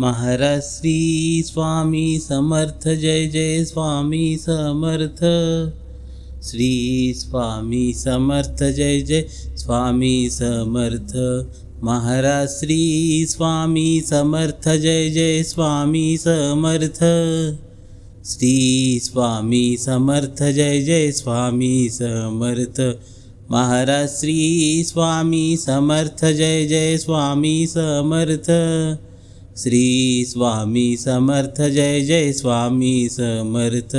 Maharaj Shri Swami Samarth, Jai Jai Swami Samarth. Shri Swami Samarth, Jai Jai Swami Samarth. Maharaj Shri Swami Samarth, Jai Jai Swami Samarth. Shri Swami Samarth, Jai Jai Swami Samarth. Maharaj Shri Swami Samarth, Jai Jai Swami Samarth. Shri Swami Samarth, Jai Jai Swami Samarth.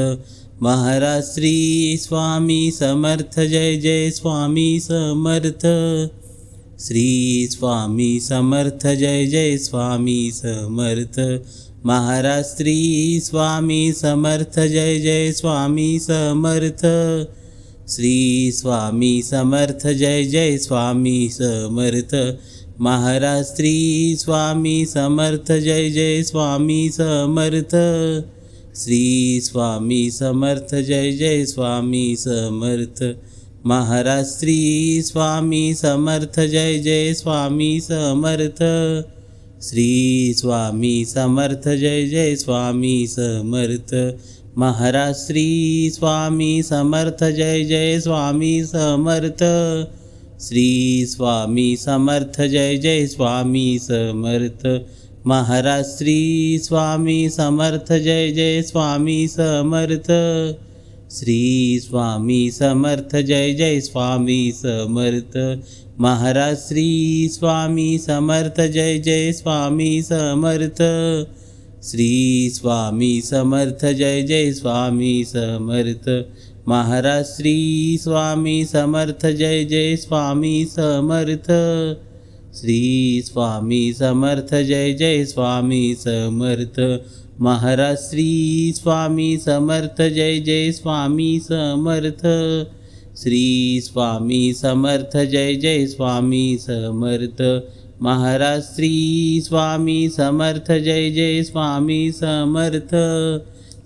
Maharaj Shri Swami Samarth, Jai Jai Swami Samarth. Shri Swami Samarth, Jai Jai Swami Samarth. Maharaj Shri Swami Samarth, Jai Jai Swami Samarth. Shri Swami Samarth, Jai Jai Swami Samarth. Maharaj Shri Swami Samarth, Jai Jai Swami Samarth. Shri Swami Samarth, Jai Jai Swami Samarth. Maharaj Shri Swami Samarth, Jai Jai Swami Samarth. Shri Swami Samarth, Jai Jai Swami Samarth. Maharaj Shri Swami Samarth, Jai Jai Swami Samarth. Shri Swami Samarth, Jai Jai Swami Samarth. Maharaj Shri Swami Samarth, Jai Jai Swami Samarth. Shri Swami Samarth, Jai Jai Swami Samarth. Maharaj Shri Swami Samarth, Jai Jai Swami Samarth. Shri Swami Samarth, Jai Jai Swami Samarth. Maharaj Shri Swami Samarth, Jai Jai Swami Samarth. Shri Swami Samarth, Jai Jai Swami Samarth. Maharaj Shri Swami Samarth, Jai Jai Swami Samarth. Shri Swami Samarth, Jai Jai Swami Samarth. Maharaj Shri Swami Samarth, Jai Jai Swami Samarth.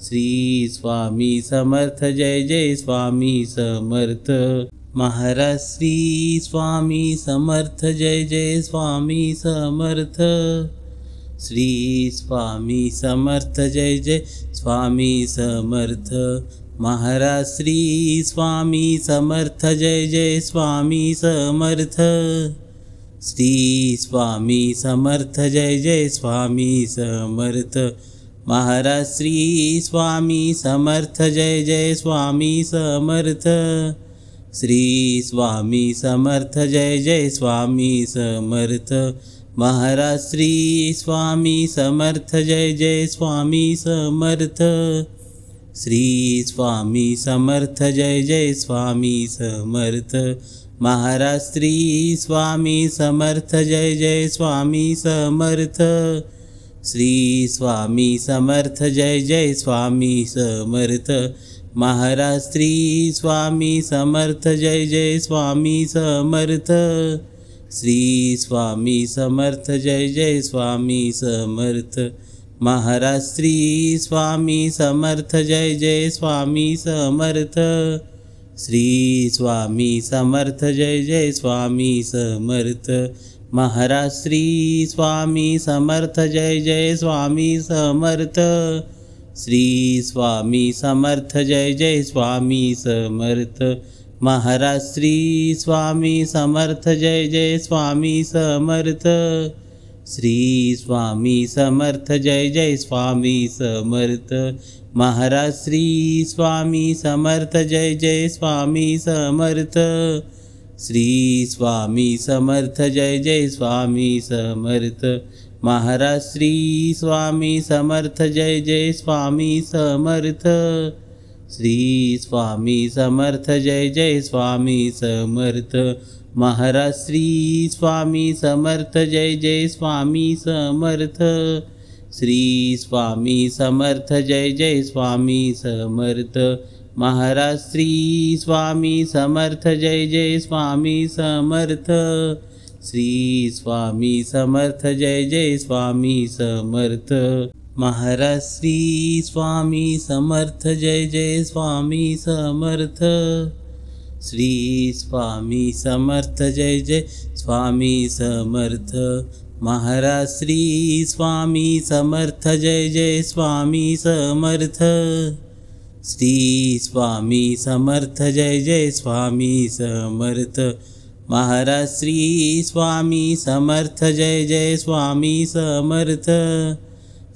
Shri Swami Samarth, Jai Jai Swami Samarth. Maharaj Shri Swami Samarth, Jai Jai Swami Samarth. Shri Swami Samarth, Jai Jai Swami Samarth. Maharaj Shri Swami Samarth, Jai Jai Swami Samarth. Shri Swami Samarth, Jai Jai Swami Samarth. Maharaj Shri Swami Samarth, Jai Jai Swami Samarth. Shri Swami Samarth, Jai Jai Swami Samarth. Maharaj Shri Swami Samarth, Jai Jai Swami Samarth. Shri Swami Samarth, Jai Jai Swami Samarth. Maharaj Shri Swami Samarth, Jai Jai Swami Samarth. Shri Swami Samarth, Jai Jai Swami Samarth. Maharaj Shri Swami Samarth, Jai Jai Swami Samarth. Shri Swami Samarth, Jai Jai Swami Samarth. Maharaj Shri Swami Samarth, Jai Jai Swami Samarth. Shri Swami Samarth, Jai Jai Swami Samarth. Maharaj Shri Swami Samarth, Jai Jai Swami Samarth. Shri Swami Samarth, Jai Jai Swami Samarth. Maharaj Shri Swami Samarth, Jai Jai Swami Samarth. Shri Swami Samarth, Jai Jai Swami Samarth. Maharaj Shri Swami Samarth, Jai Jai Swami Samarth. Shri Swami Samarth, Jai Jai Swami Samarth. Maharaj Shri Swami Samarth, Jai Jai Swami Samarth. Shri Swami Samarth, Jai Jai Swami Samarth. Maharaj Shri Swami Samarth, Jai Jai Swami Samarth. Shri Swami Samarth, Jai Jai Swami Samarth. Maharaj Shri Swami Samarth, Jai Jai Swami Samarth. Shri Swami Samarth, Jai Jai Swami Samarth. Maharaj Shri Swami Samarth, Jai Jai Swami Samarth. Shri Swami Samarth, Jai Jai Swami Samarth. Maharaj Shri Swami Samarth Jai Jai Swami Samarth. Shri Swami Samarth Jai Jai Swami Samarth. Maharaj Shri Swami Samarth Jai Jai Swami Samarth.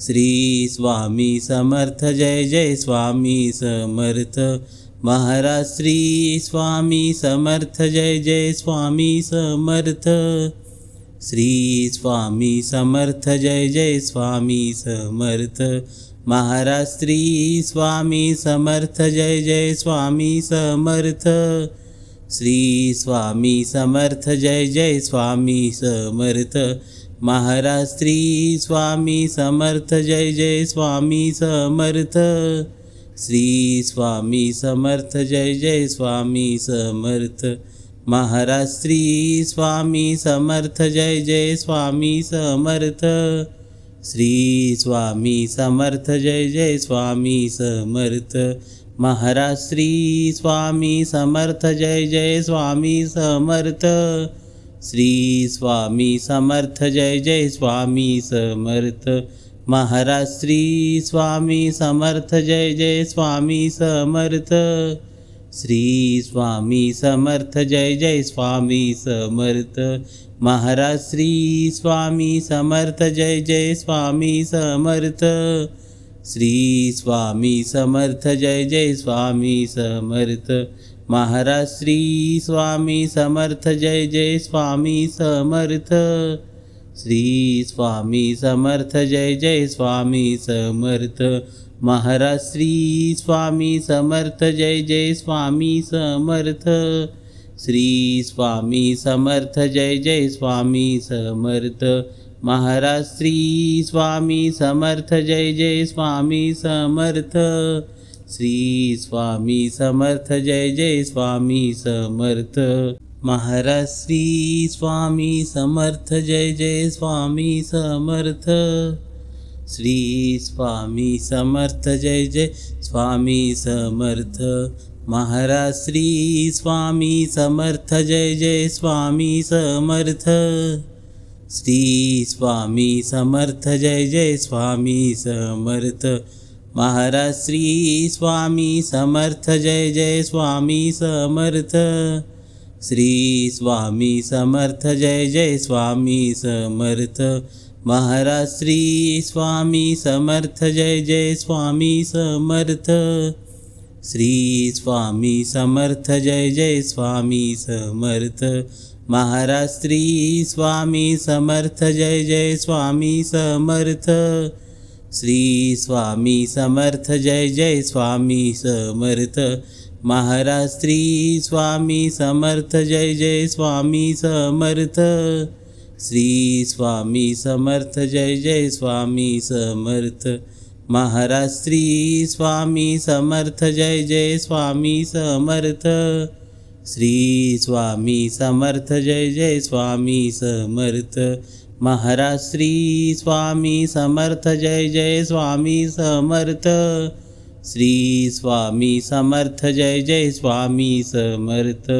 Shri Swami Samarth Jai Jai Swami Samarth. Maharaj Shri Swami Samarth Jai Jai Swami Samarth. Shri Swami Samarth Jai Jai Swami Samarth. Maharaj Shri Swami Samarth Jai Jai Swami Samarth. Shri Swami Samarth Jai Jai Swami Samarth. Maharaj Shri Swami Samarth Jai Jai Swami Samarth. Shri Swami Samarth Jai Jai Swami Samarth. Maharaj Shri Swami Samarth Jai Jai Swami Samarth. Shri Swami Samarth Jai Jai Swami Samarth. Maharaj Shri Swami Samarth Jai Jai Swami Samarth. Shri Swami Samarth Jai Jai Swami Samarth. Maharaj Shri Swami Samarth Jai Jai Swami Samarth. Shri Swami Samarth Jai Jai Swami Samarth. Maharaj Shri Swami Samarth Jai Jai Swami Samarth. Shri Swami Samarth Jai Jai Swami Samarth. Maharaj Shri Swami Samarth Jai Jai Swami Samarth. Shri Swami Samarth Jai Jai Swami Samarth. Maharaj Shri Swami Samarth Jai Jai Swami Samarth. Shri Swami Samarth Jai Jai Swami Samarth. Maharaj Shri Swami Samarth Jai Jai Swami Samarth. Shri Swami Samarth Jai Jai Swami Samarth. Maharaj Shri Swami Samarth Jai Jai Swami Samarth. Shri Swami Samarth Jai Jai Swami Samarth. Maharaj Shri Swami Samarth Jai Jai Swami Samarth. Shri Swami Samarth Jai Jai Swami Samarth. Maharaj Shri Swami Samarth Jai Jai Swami Samarth. Shri Swami Samarth Jai Jai Swami Samarth. Maharaj Shri Swami Samarth Jai Jai Swami Samarth. Shri Swami Samarth Jai Jai Swami Samarth. Maharaj Shri Swami Samarth Jai Jai Swami Samarth. Shri Swami Samarth Jai Jai Swami Samarth. Maharaj Shri Swami Samarth Jai Jai Swami Samarth. Shri Swami Samarth Jai Jai Swami Samarth. Maharaj Shri Swami Samarth Jai Jai Swami Samarth. Shri Swami Samarth Jai Jai Swami Samarth. Maharaj Shri Swami Samarth Jai Jai Swami Samarth. Shri Swami Samarth Jai Jai Swami Samarth.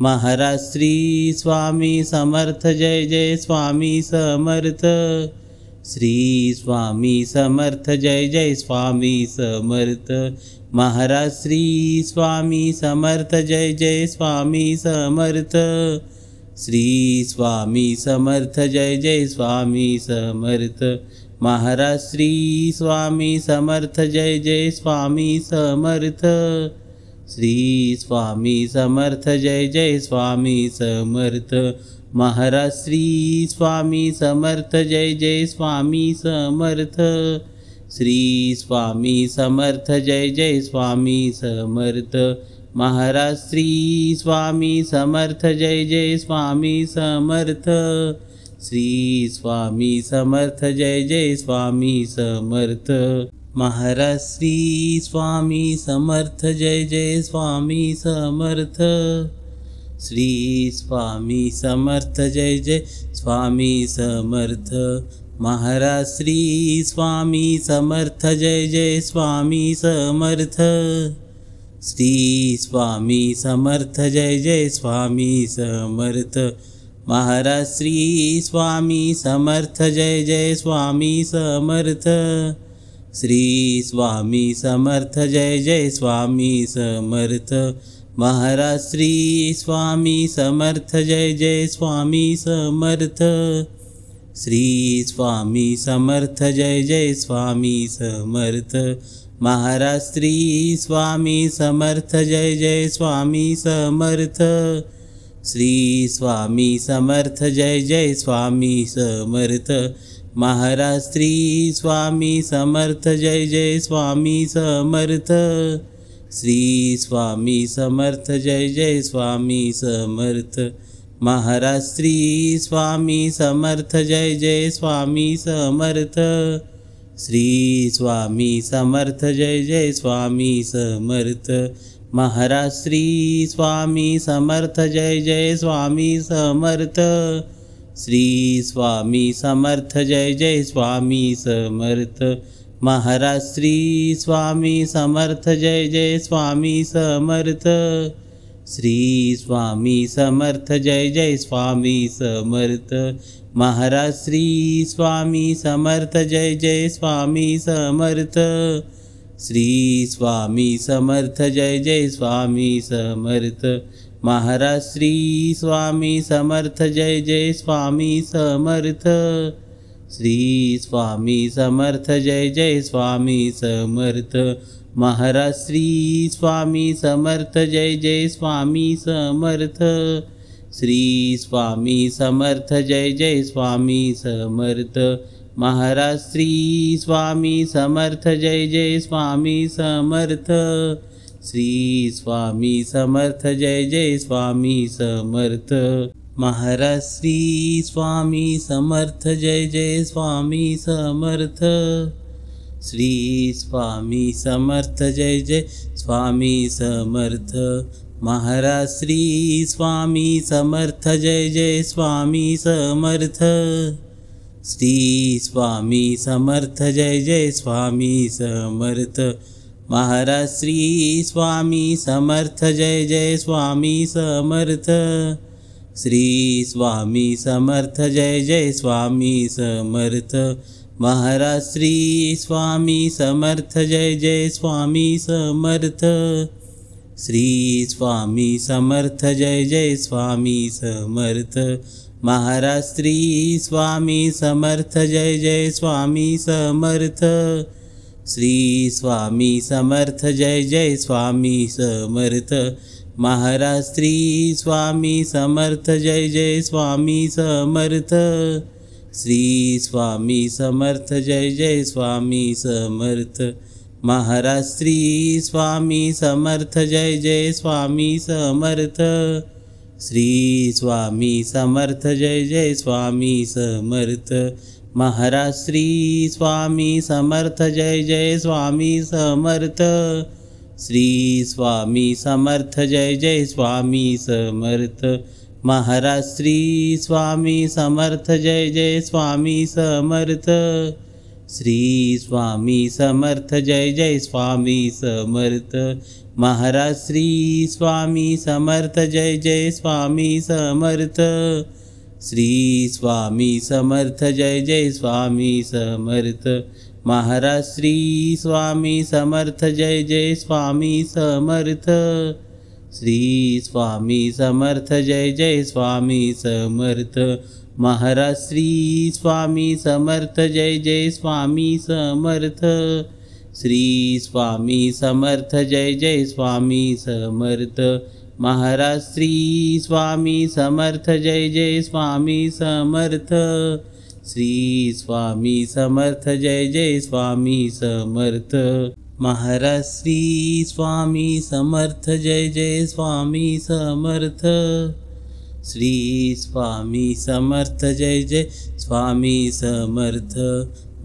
Maharaj Shri Swami Samarth Jai Jai Swami Samarth. Shri Swami Samarth Jai Jai Swami Samarth. Maharaj Shri Swami Samarth Jai Jai Swami Samarth. Shri Swami Samarth Jai Jai Swami Samarth. Maharaj Shri Swami Samarth Jai Jai Swami Samarth. Shri Swami Samarth Jai Jai Swami Samarth. Maharaj Shri Swami Samarth Jai Jai Swami Samarth. Shri Swami Samarth Jai Jai Swami Samarth. Maharaj Shri Swami Samarth Jai Jai Swami Samarth. Shri Swami Samarth Jai Jai Swami Samarth. Maharaj Shri Swami Samarth Jai Jai Swami Samarth. Shri Swami Samarth Jai Jai Swami Samarth. Maharaj Shri Swami Samarth Jai Jai Swami Samarth. Shri Swami Samarth Jai Jai Swami Samarth. Maharaj Shri Swami Samarth Jai Jai Swami Samarth. Shri Swami Samarth Jai Jai Swami Samarth. Maharaj Shri Swami Samarth Jai Jai Swami Samarth. Shri Swami Samarth Jai Jai Swami Samarth. Maharaj Shri Swami Samarth Jai Jai Swami Samarth. Shri Swami Samarth Jai Jai Swami Samarth. Maharaj Shri Swami Samarth Jai Jai Swami Samarth. Shri Swami Samarth Jai Jai Swami Samarth. Maharaj Shri Swami Samarth Jai Jai Swami Samarth. Shri Swami Samarth Jai Jai Swami Samarth. Maharaj Shri Swami Samarth Jai Jai Swami Samarth. Shri Swami Samarth Jai Jai Swami Samarth. Maharaj Shri Swami Samarth Jai Jai Swami Samarth. Shri Swami Samarth Jai Jai Swami Samarth. Maharaj Shri Swami Samarth Jai Jai Swami Samarth. Shri Swami Samarth Jai Jai Swami Samarth. Maharaj Shri Swami Samarth Jai Jai Swami Samarth. Shri Swami Samarth Jai Jai Swami Samarth. Maharaj Shri Swami Samarth Jai Jai Swami Samarth. Shri Swami Samarth Jai Jai Swami Samarth. Maharaj Shri Swami Samarth Jai Jai Swami Samarth. Shri Swami Samarth Jai Jai Swami Samarth. Maharaj Shri Swami Samarth Jai Jai Swami Samarth. Shri Swami Samarth Jai Jai Swami Samarth. Maharaj Shri Swami Samarth Jai Jai Swami Samarth. Shri Swami Samarth Jai Jai Swami Samarth. Maharaj Shri Swami Samarth Jai Jai Swami Samarth. Shri Swami Samarth Jai Jai Swami Samarth. Maharaj Shri Swami Samarth Jai Jai Swami Samarth. Shri Swami Samarth Jai Jai Swami Samarth. Maharaj Shri Swami Samarth Jai Jai Swami Samarth. Shri Swami Samarth Jai Jai Swami Samarth. Maharaj Shri Swami Samarth Jai Jai Swami Samarth. Shri Swami Samarth Jai Jai Swami Samarth. Maharaj Shri Swami Samarth Jai Jai Swami Samarth. Shri Swami Samarth Jai Jai Swami Samarth. Maharaj Shri Swami Samarth Jai Jai Swami Samarth. Shri Swami Samarth Jai Jai Swami Samarth. Maharaj Shri Swami Samarth Jai Jai Swami Samarth. Shri Swami Samarth Jai Jai Swami Samarth. Maharaj Shri Swami Samarth Jai Jai Swami Samarth. Shri Swami Samarth Jai Jai Swami Samarth. Maharaj Shri Swami Samarth Jai Jai Swami Samarth. Shri Swami Samarth Jai Jai Swami Samarth. Maharaj Shri Swami Samarth Jai Jai Swami Samarth. Shri Swami Samarth Jai Jai Swami Samarth. Maharaj Shri Swami Samarth Jai Jai Swami Samarth. Shri Swami Samarth Jai Jai Swami Samarth. Maharaj Shri Swami Samarth Jai Jai Swami Samarth. Shri Swami Samarth Jai Jai Swami Samarth.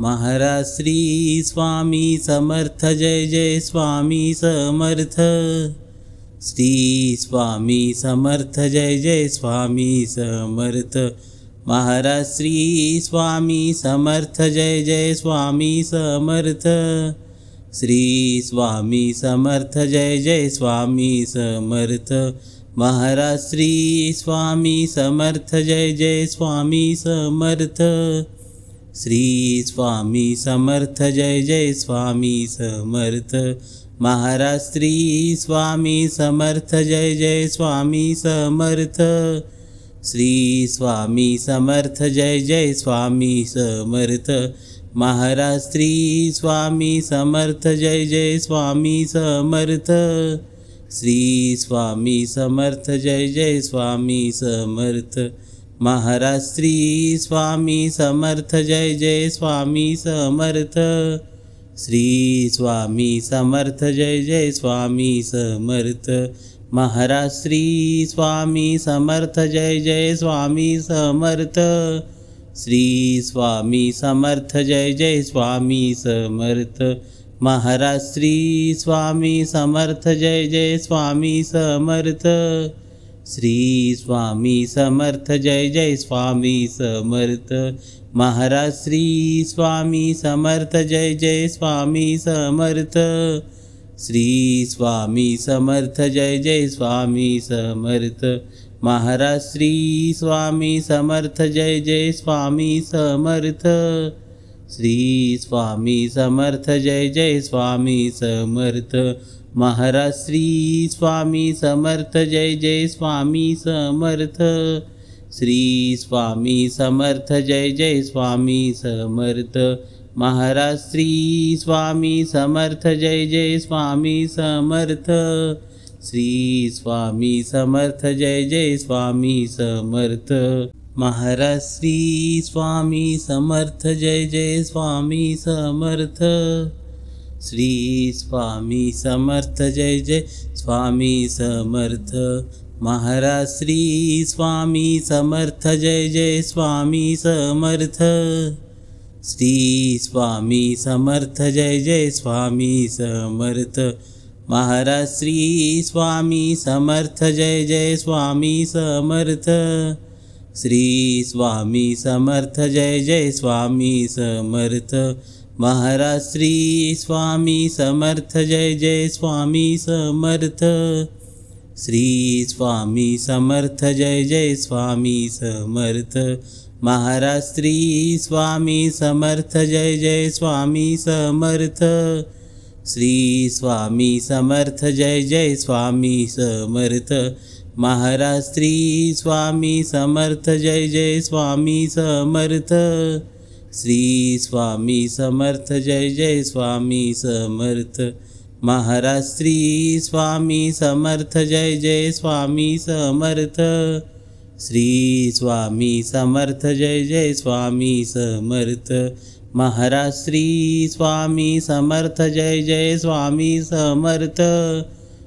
Maharaj Shri Swami Samarth Jai Jai Swami Samarth. Shri Swami Samarth Jai Jai Swami Samarth. Maharaj Shri Swami Samarth Jai Jai Swami Samarth. Shri Swami Samarth Jai Jai Swami Samarth. Maharaj Shri Swami Samarth Jai Jai Swami Samarth. Shri Swami Samarth Jai Jai Swami Samarth. Maharaj Shri Swami Samarth Jai Jai Swami Samarth. Shri Swami Samarth Jai Jai Swami Samarth. Maharaj Shri Swami Samarth Jai Jai Swami Samarth. Shri Swami Samarth Jai Jai Swami Samarth. Maharaj Shri Swami Samarth Jai Jai Swami Samarth. Shri Swami Samarth Jai Jai Swami Samarth. Maharaj Shri Swami Samarth Jai Jai Swami Samarth. Shri Swami Samarth Jai Jai Swami Samarth. Maharaj Shri Swami Samarth Jai Jai Swami Samarth. Shri Swami Samarth Jai Jai Swami Samarth. Maharaj Shri Swami Samarth Jai Jai Swami Samarth. Shri Swami Samarth Jai Jai Swami Samarth. Maharaj Shri Swami Samarth Jai Jai Swami Samarth. Shri Swami Samarth Jai Jai Swami Samarth. Maharaj Shri Swami Samarth Jai Jai Swami Samarth. Shri Swami Samarth Jai Jai Swami Samarth. Maharaj Shri Swami Samarth Jai Jai Swami Samarth. Shri Swami Samarth Jai Jai Swami Samarth. Maharaj Shri Swami Samarth Jai Jai Swami Samarth. Shri Swami Samarth Jai Jai Swami Samarth. Maharaj Shri Swami Samarth Jai Jai Swami Samarth. Shri Swami Samarth Jai Jai Swami Samarth. Maharaj Shri Swami Samarth Jai Jai Swami Samarth. Shri Swami Samarth Jai Jai Swami Samarth. Maharaj Shri Swami Samarth Jai Jai Swami Samarth. Shri Swami Samarth Jai Jai Swami Samarth. Maharaj Shri Swami Samarth Jai Jai Swami Samarth. Shri Swami Samarth Jai Jai Swami Samarth. Maharaj Shri Swami Samarth Jai Jai Swami Samarth. Shri Swami Samarth Jai Jai Swami Samarth. Maharaj Shri Swami Samarth Jai Jai Swami Samarth. Shri Swami Samarth Jai Jai Swami Samarth. Maharaj Shri Swami Samarth Jai Jai Swami Samarth.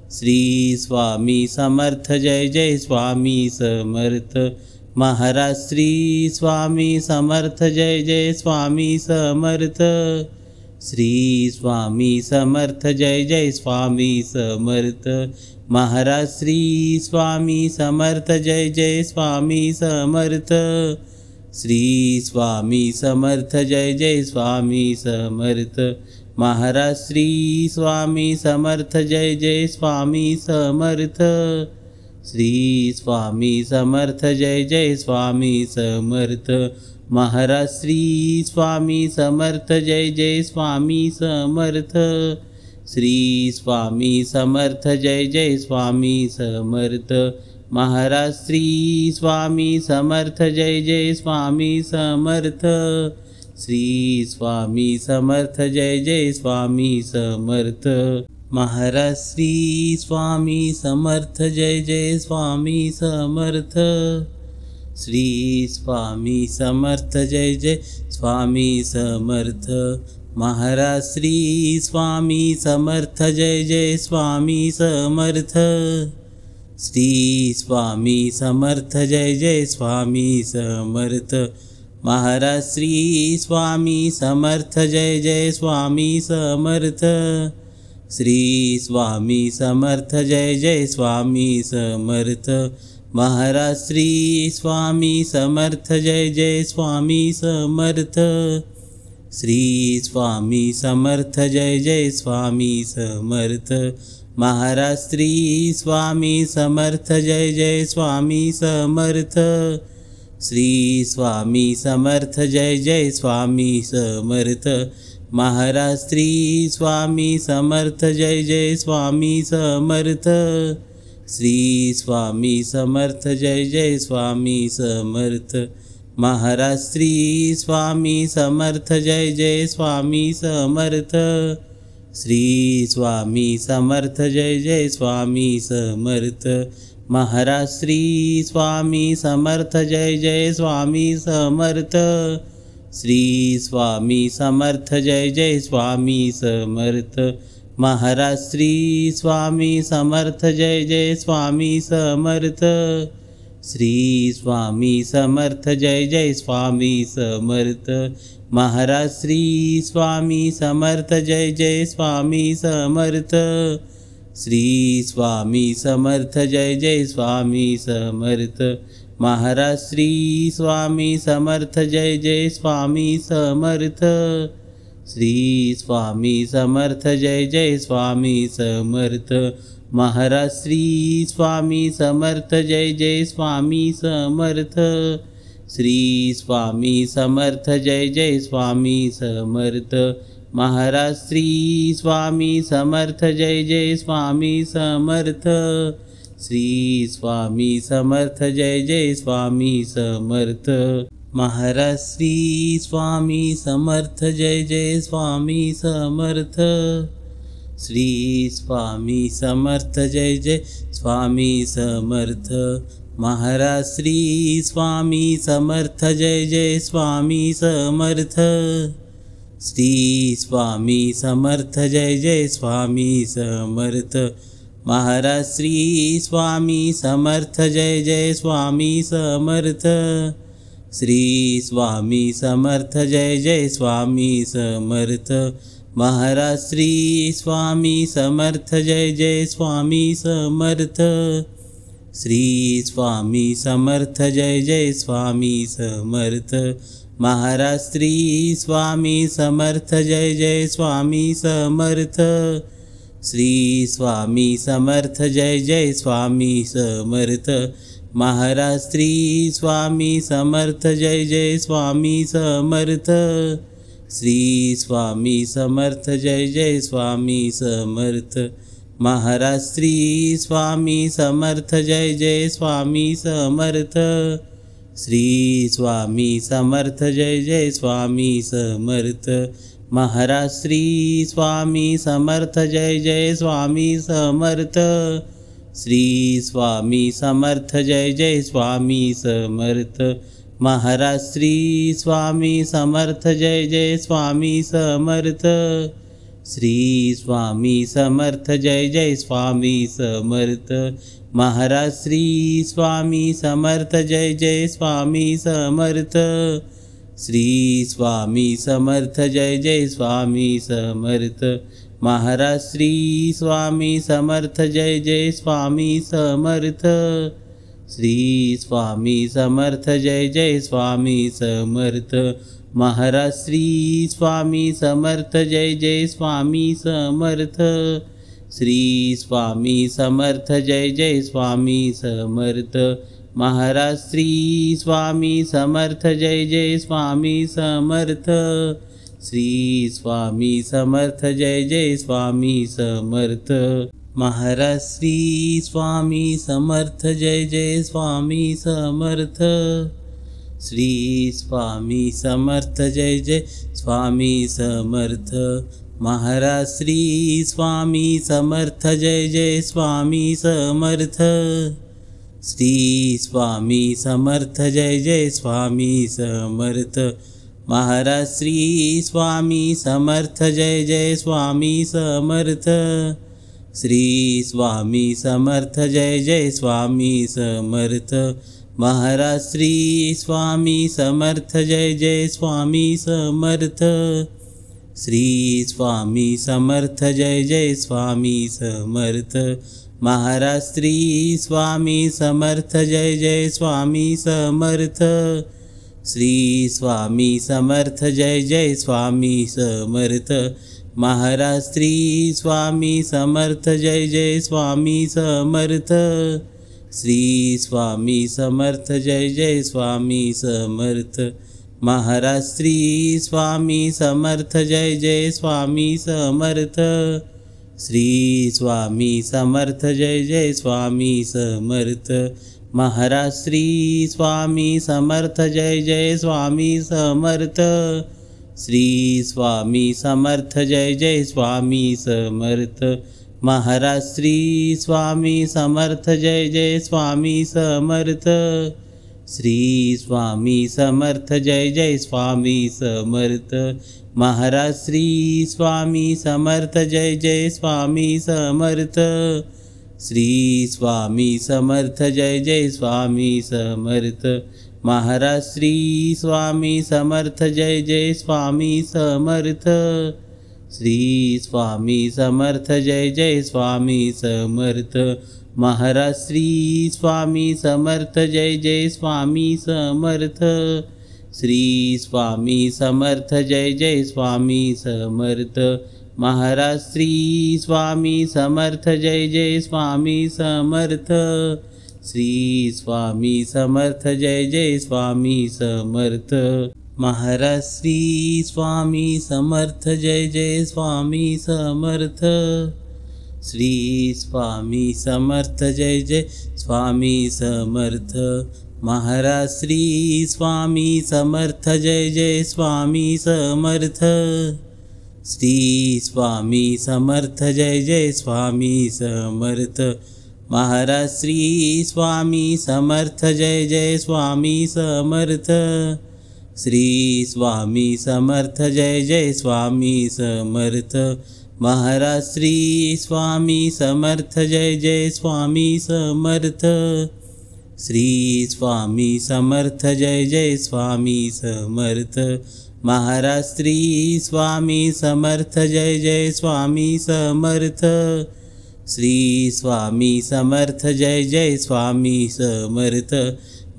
Shri Swami Samarth Jai Jai Swami Samarth. Maharaj Shri Swami Samarth Jai Jai Swami Samarth. Shri Swami Samarth Jai Jai Swami Samarth. Maharaj Shri Swami Samarth Jai Jai Swami Samarth. Shri Swami Samarth Jai Jai Swami Samarth. Maharaj Shri Swami Samarth Jai Jai Swami Samarth. Shri Swami Samarth Jai Jai Swami Samarth. Maharaj Shri Swami Samarth Jai Jai Swami Samarth. Shri Swami Samarth Jai Jai Swami Samarth. Maharaj Shri Swami Samarth Jai Jai Swami Samarth. Shri Swami Samarth Jai Jai Swami Samarth. Maharaj Shri Swami Samarth Jai Jai Swami Samarth. Shri Swami Samarth Jai Jai Swami Samarth. Maharaj Shri Swami Samarth Jai Jai Swami Samarth. Shri Swami Samarth Jai Jai Swami Samarth. Maharaj Shri Swami Samarth Jai Jai Swami Samarth. Shri Swami Samarth Jai Jai Swami Samarth. Maharaj Shri Swami Samarth Jai Jai Swami Samarth. Shri Swami Samarth Jai Jai Swami Samarth. Maharaj Shri Swami Samarth Jai Jai Swami Samarth. Shri Swami Samarth Jai Jai Swami Samarth. Maharaj Shri Swami Samarth Jai Jai Swami Samarth. Shri Swami Samarth Jai Jai Swami Samarth. Maharaj Shri Swami Samarth Jai Jai Swami Samarth. Shri Swami Samarth Jai Jai Swami Samarth. Maharaj Shri Swami Samarth Jai Jai Swami Samarth. Shri Swami Samarth Jai Jai Swami Samarth. Maharaj Shri Swami Samarth Jai Jai Swami Samarth. Shri Swami Samarth Jai Jai Swami Samarth. Maharaj Shri Swami Samarth Jai Jai Swami Samarth. Shri Swami Samarth Jai Jai Swami Samarth. Maharaj Shri Swami Samarth Jai Jai Swami Samarth. Shri Swami Samarth Jai Jai Swami Samarth. Maharaj Shri Swami Samarth Jai Jai Swami Samarth. Shri Swami Samarth Jai Jai Swami Samarth. Maharaj Shri Swami Samarth Jai Jai Swami Samarth. Shri Swami Samarth Jai Jai Swami Samarth. Maharaj Shri Swami Samarth Jai Jai Swami Samarth. Shri Swami Samarth Jai Jai Swami Samarth. Maharaj Shri Swami Samarth Jai Jai Swami Samarth. Shri Swami Samarth Jai Jai Swami Samarth. Maharaj Shri Swami Samarth Jai Jai Swami Samarth. Shri Swami Samarth Jai Jai Swami Samarth. Maharaj Shri Swami Samarth Jai Jai Swami Samarth. Shri Swami Samarth Jai Jai Swami Samarth. Maharaj Shri Swami Samarth Jai Jai Swami Samarth. Shri Swami Samarth Jai Jai Swami Samarth. Maharaj Shri Swami Samarth Jai Jai Swami Samarth. Shri Swami Samarth Jai Jai Swami Samarth. Maharaj Shri Swami Samarth Jai Jai Swami Samarth. Shri Swami Samarth Jai Jai Swami Samarth. Maharaj Shri Swami Samarth Jai Jai Swami Samarth. Shri Swami Samarth Jai Jai Swami Samarth. Maharaj Shri Swami Samarth Jai Jai Swami Samarth. Shri Swami Samarth Jai Jai Swami Samarth. Maharaj Shri Swami Samarth Jai Jai Swami Samarth. Shri Swami Samarth Jai Jai Swami Samarth. Maharaj Shri Swami Samarth Jai Jai Swami Samarth. Shri Swami Samarth Jai Jai Swami Samarth. Maharaj Shri Swami Samarth Jai Jai Swami Samarth. Shri Swami Samarth Jai Jai Swami Samarth. Maharaj Shri Swami Samarth Jai Jai Swami Samarth. Shri Swami Samarth Jai Jai Swami Samarth. Maharaj Shri Swami Samarth Jai Jai Swami Samarth. Shri Swami Samarth Jai Jai Swami Samarth. Maharaj Shri Swami Samarth Jai Jai Swami Samarth. Shri Swami Samarth Jai Jai Swami Samarth. Maharaj Shri Swami Samarth Jai Jai Swami Samarth. Shri Swami Samarth Jai Jai Swami Samarth. Maharaj Shri Swami Samarth Jai Jai Swami Samarth. Shri Swami Samarth Jai Jai Swami Samarth. Maharaj Shri Swami Samarth Jai Jai Swami Samarth. Shri Swami Samarth Jai Jai Swami Samarth Maharaj Shri Swami Samarth Jai Jai Swami Samarth Shri Swami Samarth Jai Jai Swami Samarth Maharaj Shri Swami Samarth Jai Jai Swami Samarth Shri Swami Samarth Jai Jai Swami Samarth Maharaj Shri Swami Samarth Jai Jai Swami Samarth Shri Swami Samarth Jai Jai Swami Samarth Maharaj Shri Swami Samarth Jai Jai Swami Samarth Shri Swami Samarth Jai Jai Swami Samarth Maharaj Shri Swami Samarth Jai Jai Swami Samarth Shri Swami Samarth Jai Jai Swami Samarth Maharaj Shri Swami Samarth Jai Jai Swami Samarth Shri Swami Samarth Jai Jai Swami Samarth Maharaj Shri Swami Samarth Jai Jai Swami Samarth Shri Swami Samarth Jai Jai Swami Samarth Maharaj Shri Swami Samarth Jai Jai Swami Samarth Shri Swami Samarth Jai Jai Swami Samarth Maharaj Shri Swami Samarth Jai Jai Swami Samarth Shri Swami Samarth Jai Jai Swami Samarth Maharaj Shri Swami Samarth Jai Jai Swami Samarth Shri Swami Samarth Jai Jai Swami Samarth Maharaj Shri Swami Samarth Jai Jai Swami Samarth Shri Swami Samarth Jai Jai Swami Samarth Maharaj Shri Swami Samarth Jai Jai Swami Samarth Shri Swami Samarth Jai Jai Swami Samarth Maharaj Shri Swami Samarth Jai Jai Swami Samarth Shri Swami Samarth Jai Jai Swami Samarth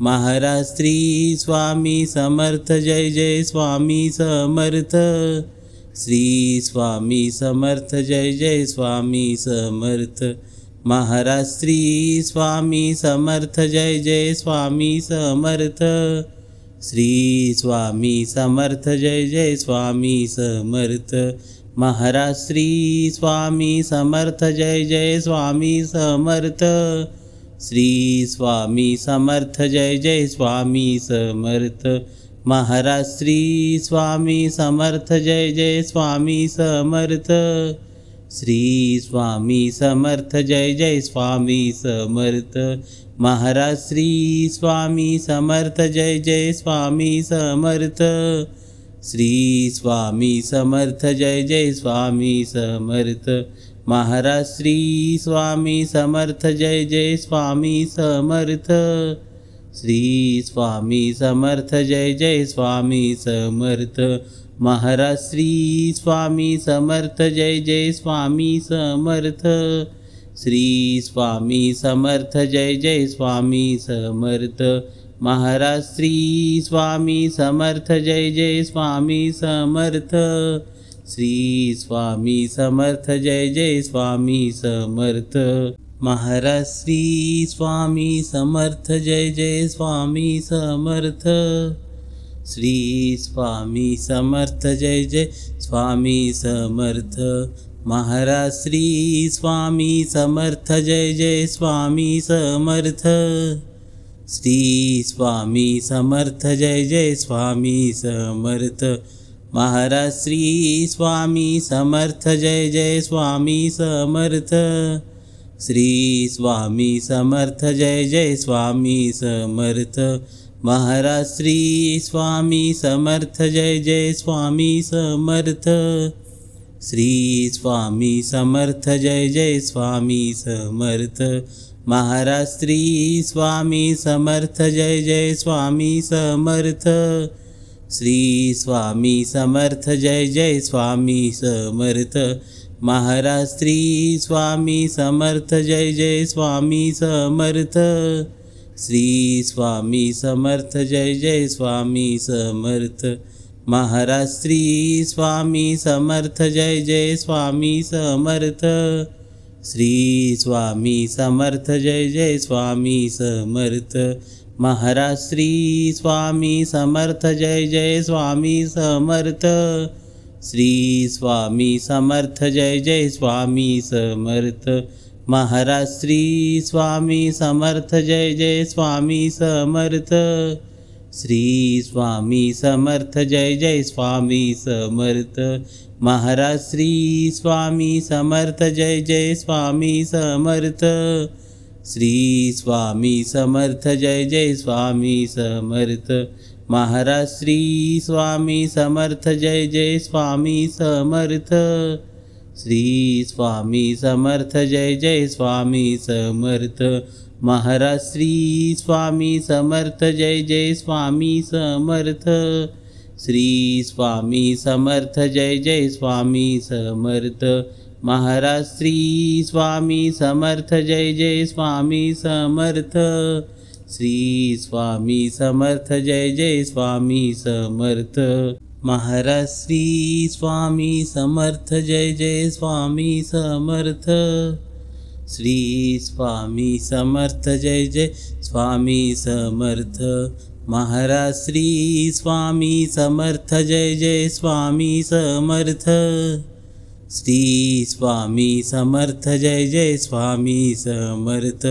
Maharaj Shri Swami Samarth Jai Jai Swami Samarth Shri Swami Samarth Jai Jai Swami Samarth Maharaj Shri Swami Samarth Jai Jai Swami Samarth Shri Swami Samarth Jai Jai Swami Samarth Maharaj Shri Swami Samarth Jai Jai Swami Samarth Shri Swami Samarth Jai Jai Swami Samarth Maharaj Shri Swami Samarth Jai Jai Swami Samarth Shri Swami Samarth Jai Jai Swami Samarth Maharaj Shri Swami Samarth Jai Jai Swami Samarth Shri Swami Samarth Jai Jai Swami Samarth Maharaj Shri Swami Samarth Jai Jai Swami Samarth Shri Swami Samarth Jai Jai Swami Samarth Maharaj Shri Swami Samarth Jai Jai Swami Samarth Shri Swami Samarth Jai Jai Swami Samarth Maharaj Shri Swami Samarth Jai Jai Swami Samarth Shri Swami Samarth Jai Jai Swami Samarth Maharaj Shri Swami Samarth Jai Jai Swami Samarth Shri Swami Samarth Jai Jai Swami Samarth Maharaj Shri Swami Samarth Jai Jai Swami Samarth Shri Swami Samarth Jai Jai Swami Samarth Maharaj Shri Swami Samarth Jai Jai Swami Samarth Shri Swami Samarth Jai Jai Swami Samarth Maharaj Shri Swami Samarth Jai Jai Swami Samarth Shri Swami Samarth Jai Jai Swami Samarth Maharaj Shri Swami Samarth Jai Jai Swami Samarth Shri Swami Samarth Jai Jai Swami Samarth Maharaj Shri Swami Samarth Jai Jai Swami Samarth Shri Swami Samarth Jai Jai Swami Samarth Maharaj Shri Swami Samarth Jai Jai Swami Samarth Shri Swami Samarth Jai Jai Swami Samarth Maharaj Shri Swami Samarth Jai Jai Swami Samarth Shri Swami Samarth Jai Jai Swami Samarth Maharaj Shri Swami Samarth Jai Jai Swami Samarth Shri Swami Samarth Jai Jai Swami Samarth Maharaj Shri Swami Samarth Jai Jai Swami Samarth Shri Swami Samarth Jai Jai Swami Samarth Maharaj Shri Swami Samarth Jai Jai Swami Samarth Shri Swami Samarth Jai Jai Swami Samarth Maharaj Shri Swami Samarth Jai Jai Swami Samarth Shri Swami Samarth Jai Jai Swami Samarth Maharaj Shri Swami Samarth Jai Jai Swami Samarth Shri Swami Samarth Jai Jai Swami Samarth Maharaj Shri Swami Samarth Jai Jai Swami Samarth Shri Swami Samarth Jai Jai Swami Samarth Maharaj Shri Swami Samarth Jai Jai Swami Samarth Shri Swami Samarth Jai Jai Swami Samarth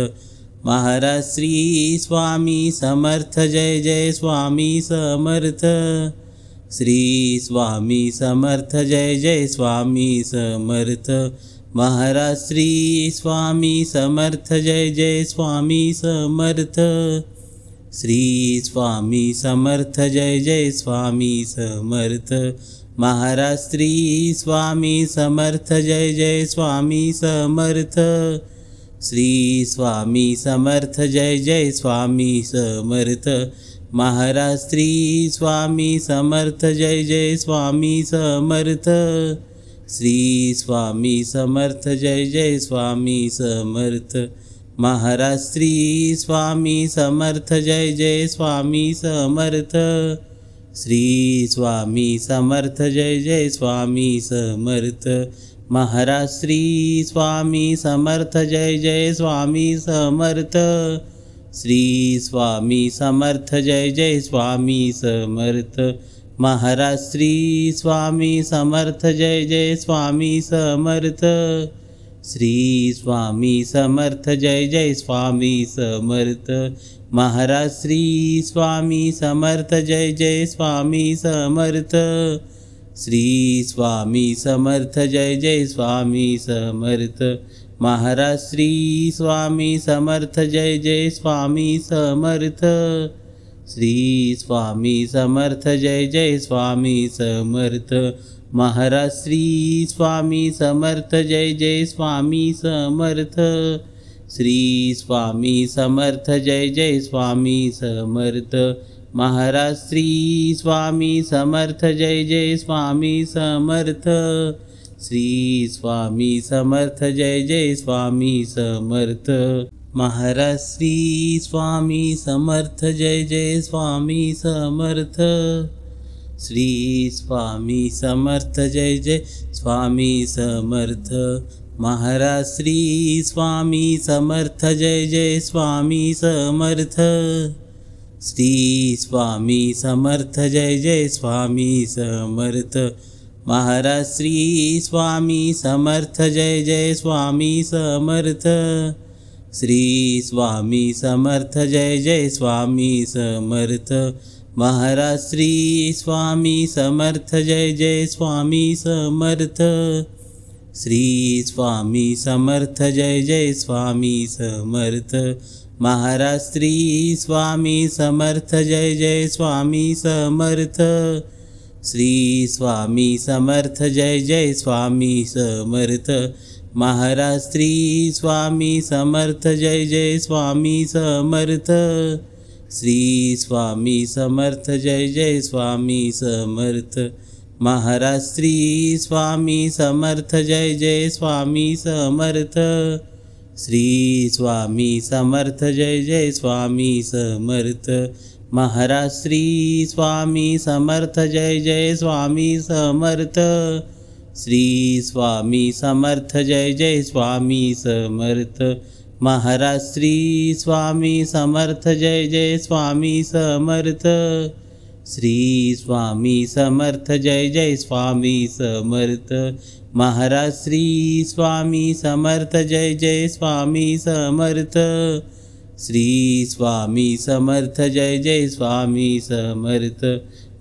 Maharaj Shri Swami Samarth Jai Jai Swami Samarth Shri Swami Samarth Jai Jai Swami Samarth Maharaj Shri Swami Samarth Jai Jai Swami Samarth Shri Swami Samarth Jai Jai Swami Samarth Maharaj Shri Swami Samarth Jai Jai Swami Samarth Shri Swami Samarth Jai Jai Swami Samarth Maharaj Shri Swami Samarth Jai Jai Swami Samarth Shri Swami Samarth Jai Jai Swami Samarth Maharaj Shri Swami Samarth Jai Jai Swami Samarth Shri Swami Samarth Jai Jai Swami Samarth Maharaj Shri Swami Samarth Jai Jai Swami Samarth Shri Swami Samarth Jai Jai Swami Samarth Maharaj Shri Swami Samarth Jai Jai Swami Samarth Shri Swami Samarth Jai Jai Swami Samarth Maharaj Shri Swami Samarth Jai Jai Swami Samarth Shri Swami Samarth Jai Jai Swami Samarth Maharaj Shri Swami Samarth Jai Jai Swami Samarth Shri Swami Samarth Jai Jai Swami Samarth Maharaj Shri Swami Samarth Jai Jai Swami Samarth Shri Swami Samarth Jai Jai Swami Samarth Maharaj Shri Swami Samarth Jai Jai Swami Samarth Shri Swami Samarth Jai Jai Swami Samarth Maharaj Shri Swami Samarth Jai Jai Swami Samarth Shri Swami Samarth Jai Jai Swami Samarth Maharaj Shri Swami Samarth Jai Jai Swami Samarth Shri Swami Samarth Jai Jai Swami Samarth Maharaj Shri Swami Samarth Jai Jai Swami Samarth Shri Swami Samarth Jai Jai Swami Samarth Maharaj Shri Swami Samarth Jai Jai Swami Samarth Shri Swami Samarth Jai Jai Swami Samarth Maharaj Shri Swami Samarth Jai Jai Swami Samarth Shri Swami Samarth Jai Jai Swami Samarth Maharaj Shri Swami Samarth Jai Jai Swami Samarth Shri Swami Samarth Jai Jai Swami Samarth Maharaj Shri Swami Samarth Jai Jai Swami Samarth Shri Swami Samarth Jai Jai Swami Samarth Maharaj. Shri Swami Samarth Jai Jai Swami Samarth. Shri Swami Samarth Jai Jai Swami Samarth Maharaj. Shri Swami Samarth Jai Jai Swami Samarth. Shri Swami Samarth Jai Jai Swami Samarth Maharaj. Shri Swami Samarth Jai Jai Swami Samarth. Shri Swami Samarth Jai Jai Swami Samarth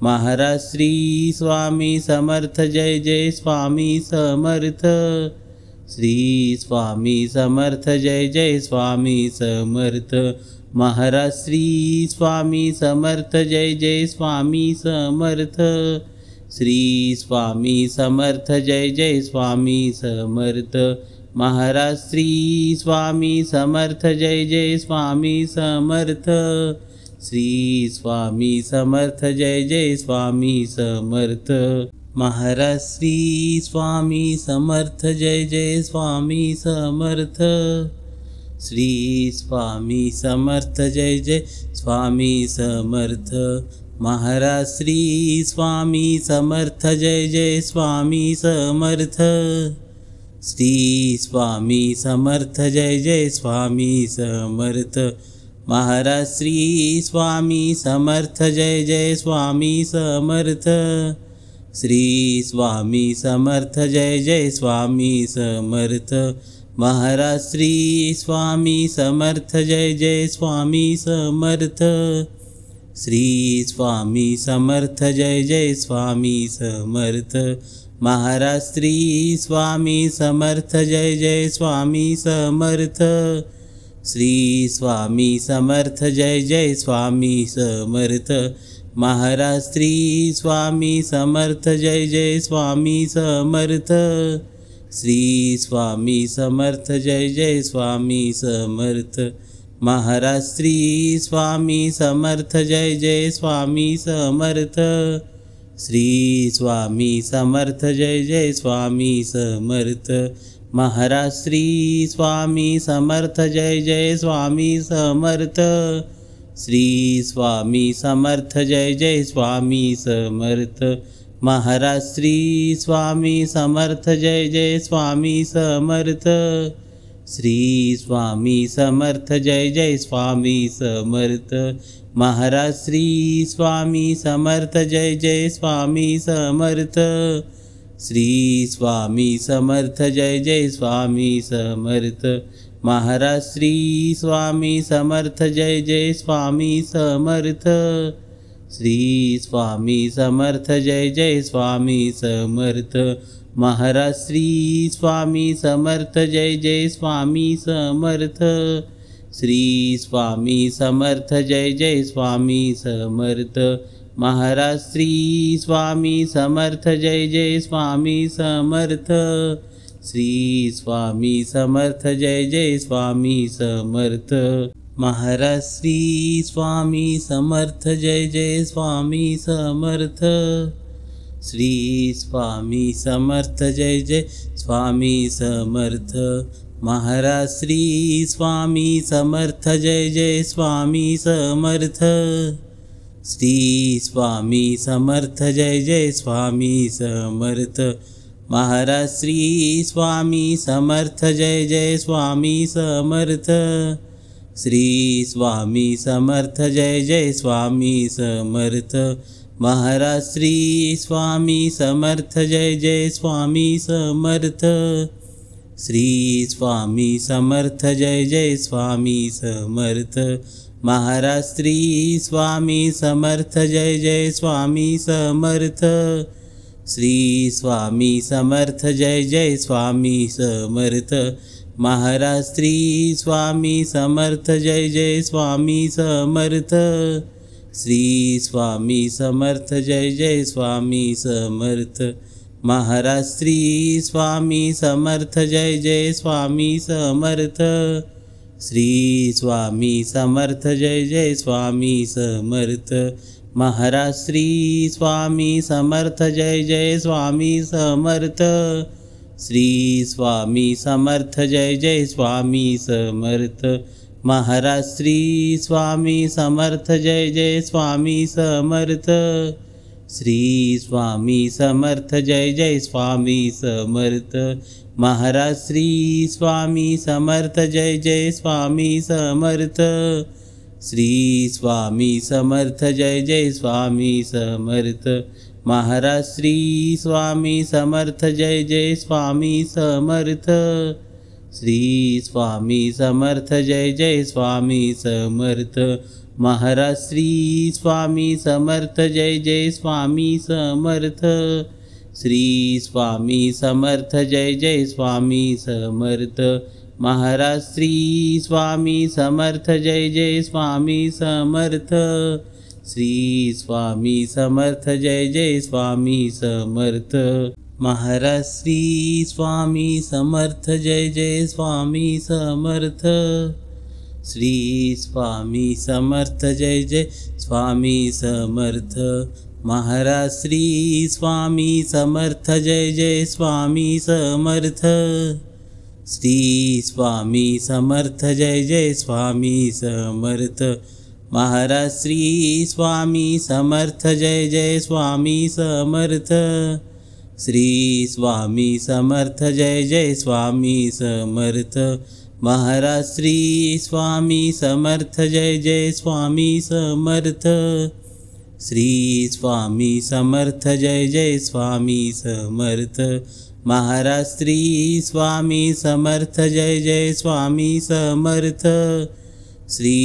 Maharaj. Shri Swami Samarth Jai Jai Swami Samarth. Shri Swami Samarth Jai Jai Swami Samarth Maharaj. Shri Swami Samarth Jai Jai Swami Samarth. Shri Swami Samarth Jai Jai Swami Samarth Maharaj. Shri Swami Samarth Jai Jai Swami Samarth. Shri Swami Samarth Jai Jai Swami Samarth Maharaj. Shri Swami Samarth Jai Jai Swami Samarth. Shri Swami Samarth Jai Jai Swami Samarth Maharaj. Shri Swami Samarth Jai Jai Swami Samarth. Shri Swami Samarth Jai Jai Swami Samarth Maharaj. Shri Swami Samarth Jai Jai Swami Samarth. Shri Swami Samarth Jai Jai Swami Samarth Maharaj. Shri Swami Samarth Jai Jai Swami Samarth. Shri Swami Samarth Jai Jai Swami Samarth Maharaj. Shri Swami Samarth Jai Jai Swami Samarth. Shri Swami Samarth Jai Jai Swami Samarth Maharaj. Shri Swami Samarth Jai Jai Swami Samarth. Shri Swami Samarth Jai Jai Swami Samarth Maharaj. Shri Swami Samarth Jai Jai Swami Samarth. Shri Swami Samarth Jai Jai Swami Samarth Maharaj. Shri Swami Samarth Jai Jai Swami Samarth. Shri Swami Samarth Jai Jai Swami Samarth Maharaj. Shri Swami Samarth Jai Jai Swami Samarth. Shri Swami Samarth Jai Jai Swami Samarth Maharaj. Shri Swami Samarth Jai Jai Swami Samarth. Shri Swami Samarth Jai Jai Swami Samarth Maharaj. Shri Swami Samarth Jai Jai Swami Samarth. Shri Swami Samarth Jai Jai Swami Samarth Maharaj. Shri Swami Samarth Jai Jai Swami Samarth. Shri Swami Samarth Jai Jai Swami Samarth Maharaj. Shri Swami Samarth Jai Jai Swami Samarth. Shri Swami Samarth Jai Jai Swami Samarth Maharaj. Shri Swami Samarth Jai Jai Swami Samarth. Shri Swami Samarth Jai Jai Swami Samarth Maharaj. Shri Swami Samarth Jai Jai Swami Samarth. Shri Swami Samarth Jai Jai Swami Samarth Maharaj. Shri Swami Samarth Jai Jai Swami Samarth. Shri Swami Samarth Jai Jai Swami Samarth Maharaj. Shri Swami Samarth Jai Jai Swami Samarth. Shri Swami Samarth Jai Jai Swami Samarth Maharaj. Shri Swami Samarth Jai Jai Swami Samarth. Shri Swami Samarth Jai Jai Swami Samarth Maharaj. Shri Swami Samarth Jai Jai Swami Samarth. Shri Swami Samarth Jai Jai Swami Samarth Maharaj. Shri Swami Samarth Jai Jai Swami Samarth. Shri Swami Samarth Jai Jai Swami Samarth Maharaj. Shri Swami Samarth Jai Jai Swami Samarth. Shri Swami Samarth Jai Jai Swami Samarth Maharaj Shri Swami Samarth Jai Jai Swami Samarth Shri Swami Samarth Jai Jai Swami Samarth Maharaj Shri Swami Samarth Jai Jai Swami Samarth Shri Swami Samarth Jai Jai Swami Samarth Maharaj Shri Swami Samarth Jai Jai Swami Samarth Shri Swami Samarth Jai Jai Swami Samarth Maharaj Shri Swami Samarth Jai Jai Swami Samarth Shri Swami Samarth Jai Jai Swami Samarth Maharaj Shri Swami Samarth Jai Jai Swami Samarth Shri Swami Samarth Jai Jai Swami Samarth Maharaj Shri Swami Samarth Jai Jai Swami Samarth Shri Swami Samarth Jai Jai Swami Samarth Maharaj Shri Swami Samarth Jai Jai Swami Samarth Shri Swami Samarth Jai Jai Swami Samarth Maharaj Shri Swami Samarth Jai Jai Swami Samarth Shri Swami Samarth Jai Jai Swami Samarth Maharaj Shri Swami Samarth Jai Jai Swami Samarth Shri Swami Samarth Jai Jai Swami Samarth Maharaj Shri Swami Samarth Jai Jai Swami Samarth Shri